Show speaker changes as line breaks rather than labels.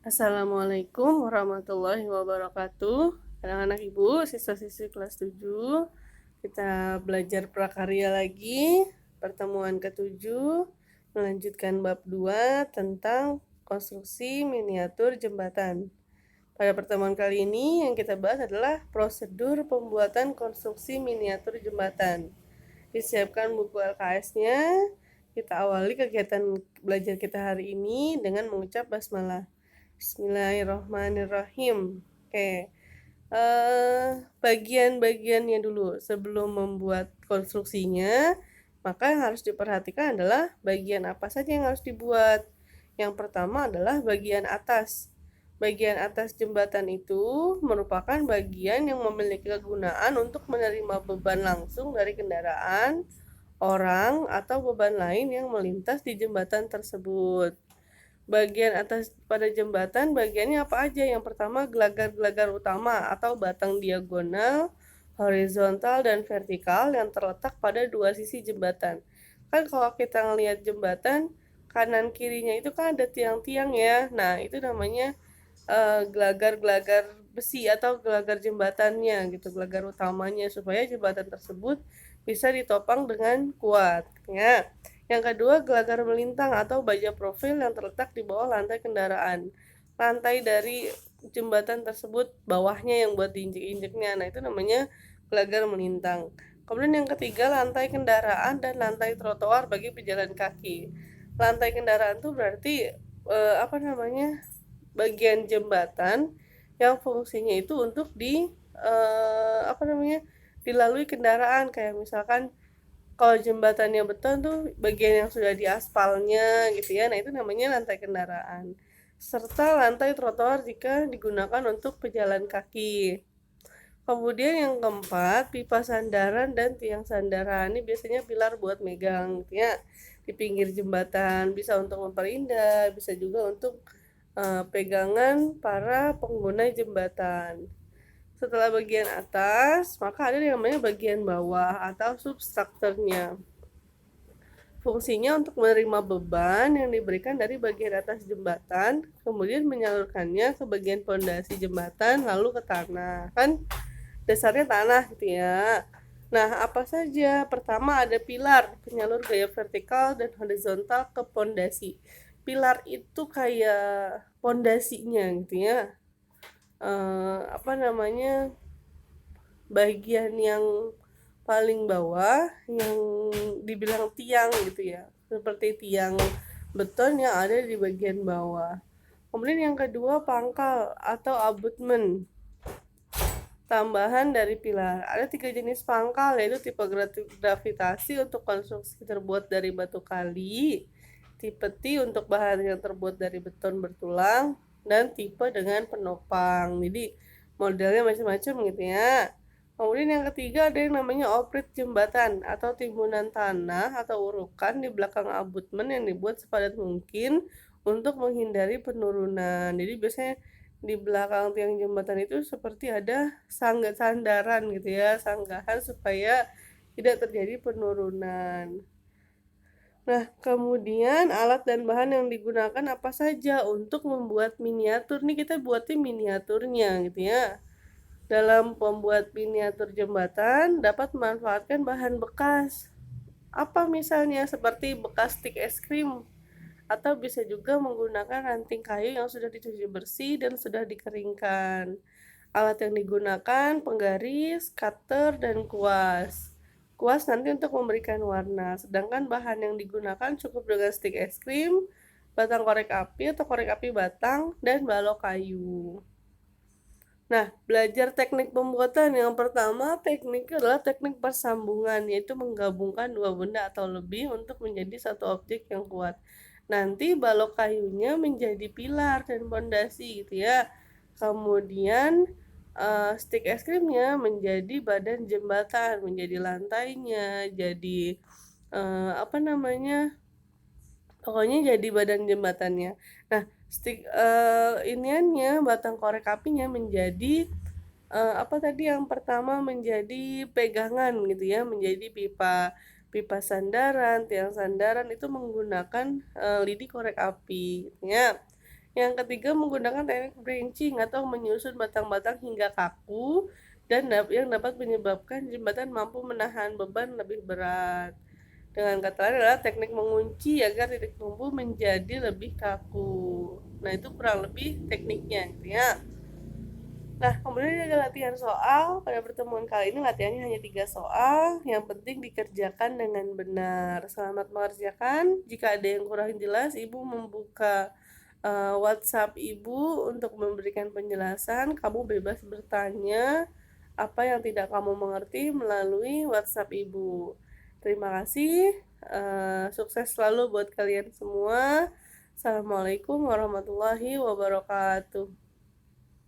Assalamualaikum warahmatullahi wabarakatuh. Anak-anak ibu, siswa-siswi kelas 7, kita belajar prakarya lagi. Pertemuan ke-7, melanjutkan bab 2 tentang konstruksi miniatur jembatan. Pada pertemuan kali ini yang kita bahas adalah prosedur pembuatan konstruksi miniatur jembatan. Disiapkan buku LKS-nya. Kita awali kegiatan belajar kita hari ini dengan mengucap basmalah. Bismillahirrahmanirrahim. Oke, bagian-bagiannya dulu sebelum membuat konstruksinya, maka yang harus diperhatikan adalah bagian apa saja yang harus dibuat. Yang pertama adalah bagian atas. Bagian atas jembatan itu merupakan bagian yang memiliki kegunaan untuk menerima beban langsung dari kendaraan, orang, atau beban lain yang melintas di jembatan tersebut. Bagian atas pada jembatan bagiannya apa aja? Yang pertama gelagar-gelagar utama atau batang diagonal, horizontal, dan vertikal yang terletak pada dua sisi jembatan. Kan kalau kita ngelihat jembatan, kanan kirinya itu kan ada tiang-tiang ya. Nah, itu namanya gelagar-gelagar besi atau gelagar jembatannya gitu, gelagar utamanya, supaya jembatan tersebut bisa ditopang dengan kuat ya. Yang kedua, gelagar melintang atau baja profil yang terletak di bawah lantai kendaraan. Lantai dari jembatan tersebut bawahnya yang buat diinjek-injeknya, nah itu namanya gelagar melintang. Kemudian yang ketiga, lantai kendaraan dan lantai trotoar bagi pejalan kaki. Lantai kendaraan itu berarti apa namanya, bagian jembatan yang fungsinya itu untuk apa namanya, dilalui kendaraan. Kayak misalkan kalau jembatannya beton tuh bagian yang sudah diaspalnya gitu ya. Nah, itu namanya lantai kendaraan. Serta lantai trotoar jika digunakan untuk pejalan kaki. Kemudian yang keempat, pipa sandaran dan tiang sandaran. Ini biasanya pilar buat megang gitu ya, di pinggir jembatan, bisa untuk memperindah, bisa juga untuk pegangan para pengguna jembatan. Setelah bagian atas, maka ada yang namanya bagian bawah atau substrukturnya. Fungsinya untuk menerima beban yang diberikan dari bagian atas jembatan, kemudian menyalurkannya ke bagian pondasi jembatan, lalu ke tanah. Kan dasarnya tanah gitu ya. Nah, apa saja? Pertama ada pilar, penyalur gaya vertikal dan horizontal ke pondasi. Pilar itu kayak pondasinya gitu ya. Apa namanya? Bagian yang paling bawah yang dibilang tiang gitu ya. Seperti tiang beton yang ada di bagian bawah. Kemudian yang kedua pangkal atau abutmen, tambahan dari pilar. Ada 3 jenis pangkal, yaitu tipe gravitasi untuk konstruksi terbuat dari batu kali, tipe T untuk bahan yang terbuat dari beton bertulang, dan tipe dengan penopang. Jadi modelnya macam-macam gitu ya. Kemudian yang ketiga ada yang namanya oprit jembatan atau timbunan tanah atau urukan di belakang abutmen yang dibuat sepadat mungkin untuk menghindari penurunan. Jadi biasanya di belakang tiang jembatan itu seperti ada sandaran gitu ya, sanggahan supaya tidak terjadi penurunan. Nah, kemudian alat dan bahan yang digunakan apa saja untuk membuat miniatur nih, kita buatnya miniaturnya gitu ya. Dalam pembuat miniatur jembatan dapat memanfaatkan bahan bekas. Apa misalnya seperti bekas stik es krim, atau bisa juga menggunakan ranting kayu yang sudah dicuci bersih dan sudah dikeringkan. Alat yang digunakan penggaris, cutter, dan kuas. Kuas nanti untuk memberikan warna, sedangkan bahan yang digunakan cukup dengan stik es krim, batang korek api atau korek api batang, dan balok kayu. Nah, belajar teknik pembuatan yang pertama, tekniknya adalah teknik persambungan, yaitu menggabungkan dua benda atau lebih untuk menjadi satu objek yang kuat. Nanti balok kayunya menjadi pilar dan pondasi gitu ya. Kemudian stik es krimnya menjadi badan jembatan, menjadi lantainya, jadi apa namanya? Pokoknya jadi badan jembatannya. Nah, iniannya, batang korek apinya menjadi apa tadi yang pertama, menjadi pegangan gitu ya, menjadi pipa pipa sandaran, tiang sandaran itu menggunakan lidi korek api gitu ya. Yang ketiga, menggunakan teknik branching atau menyusun batang-batang hingga kaku dan yang dapat menyebabkan jembatan mampu menahan beban lebih berat. Dengan kata lain adalah teknik mengunci agar titik tumpu menjadi lebih kaku. Nah, itu kurang lebih tekniknya gitu ya. Nah, kemudian ada latihan soal. Pada pertemuan kali ini latihannya hanya 3 soal. Yang penting dikerjakan dengan benar. Selamat mengerjakan. Jika ada yang kurang jelas, Ibu membuka WhatsApp Ibu untuk memberikan penjelasan. Kamu bebas bertanya apa yang tidak kamu mengerti melalui WhatsApp Ibu. Terima kasih. Sukses selalu buat kalian semua. Assalamualaikum warahmatullahi wabarakatuh.